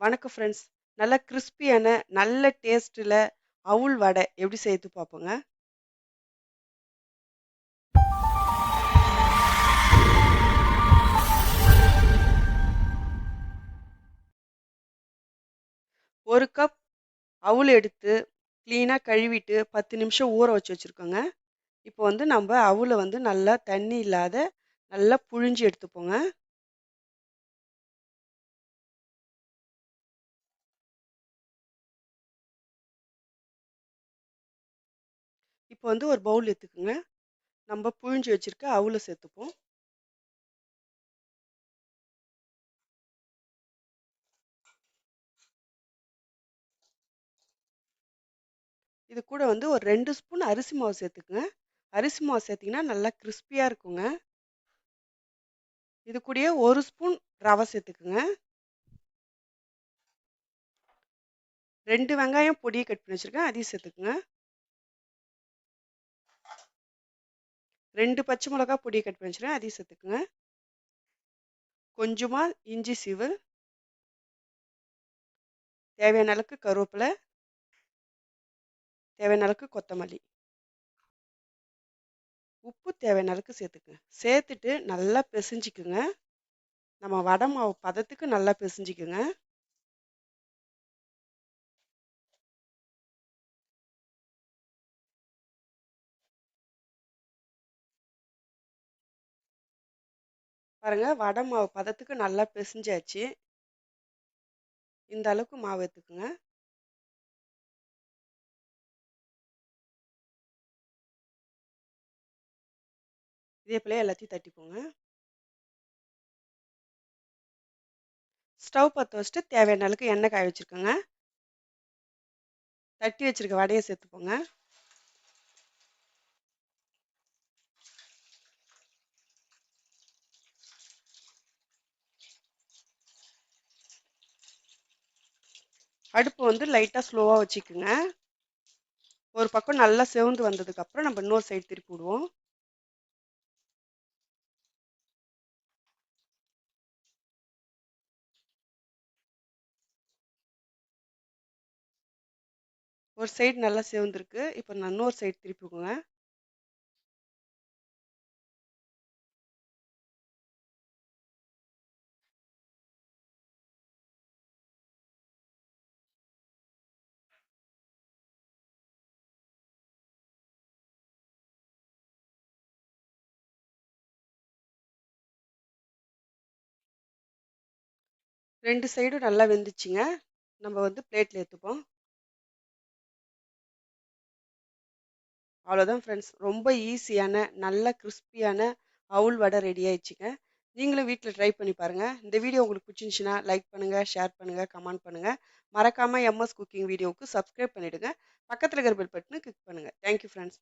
வணக்கம் ஃப்ரெண்ட்ஸ். நல்ல கிறிஸ்பியான நல்ல டேஸ்ட்டில் அவுள் வடை எப்படி செய்து பார்ப்போங்க. ஒரு கப் அவுள் எடுத்து க்ளீனாக கழுவிட்டு 10 நிமிஷம் ஊற வச்சு வச்சுருக்கோங்க. இப்போ வந்து நம்ம அவுளை வந்து நல்லா தண்ணி இல்லாத நல்லா புழிஞ்சு எடுத்துப்போங்க. இப்போ வந்து ஒரு பவுல் எடுத்துக்கோங்க. நம்ம புழிஞ்சு வச்சுருக்க அவுளை சேர்த்துப்போம். இது கூட வந்து ஒரு 2 ஸ்பூன் அரிசி மாவு சேர்த்துக்குங்க. அரிசி மாவு சேர்த்திங்கன்னா நல்லா கிறிஸ்பியாக இருக்குங்க. இது கூடயே 1 ஸ்பூன் ரவை சேர்த்துக்குங்க. 2 வெங்காயம் பொடியை கட் பண்ணி வச்சுருக்கேன், அதையும் சேர்த்துக்குங்க. 2 பச்சை மிளகா பொடியை கட் பண்ணி வச்சுருக்கேன், அதையும் சேர்த்துக்குங்க. கொஞ்சமாக இஞ்சி சீவு, தேவையான அளவுக்கு கருவேப்பிலை, தேவையான அளவுக்கு கொத்தமல்லி, உப்பு தேவையான அளவுக்கு சேர்த்துக்குங்க. சேர்த்துட்டு நல்லா பிசைஞ்சிக்குங்க. நம்ம வடை மாவு பதத்துக்கு நல்லா பிசைஞ்சிக்குங்க. பாருங்க, வடை மாவு பதத்துக்கு நல்லா பிசைஞ்சாச்சு. இந்த அளவுக்கு மாவு எடுத்துக்குங்க. இதே போல எல்லாத்தையும் தட்டிப்போங்க. ஸ்டவ் பற்ற வச்சுட்டு தேவையான அளவுக்கு எண்ணெய் காய வச்சுருக்கோங்க. தட்டி வச்சுருக்க வடையை சேர்த்துப்போங்க. அடுப்பு வந்து லைட்டாக ஸ்லோவாக வச்சுக்குங்க. ஒரு பக்கம் நல்லா செவந்து வந்ததுக்கப்புறம் நம்ம இன்னொரு சைடு திருப்பி விடுவோம். ஒரு சைடு நல்லா செவந்திருக்கு. இப்போ நான் இன்னொரு சைடு திருப்பிக்குங்க. ரெண்டு சைடும் நல்லா வெந்துச்சுங்க. நம்ம வந்து பிளேட்டில் எடுத்துப்போம். அவ்வளோதான் ஃப்ரெண்ட்ஸ், ரொம்ப ஈஸியான நல்ல கிறிஸ்பியான அவுள் வடை ரெடி ஆயிடுச்சுங்க. நீங்களும் வீட்டில் ட்ரை பண்ணி பாருங்கள். இந்த வீடியோ உங்களுக்கு பிடிச்சிருந்துச்சுன்னா லைக் பண்ணுங்கள், ஷேர் பண்ணுங்கள், கமெண்ட் பண்ணுங்கள். மறக்காமல் எம்எஸ் குக்கிங் வீடியோவுக்கு சப்ஸ்கிரைப் பண்ணிவிடுங்க. பக்கத்தில் இருக்கிற பெல் பட்டனை கிளிக் பண்ணுங்கள். Thank you friends.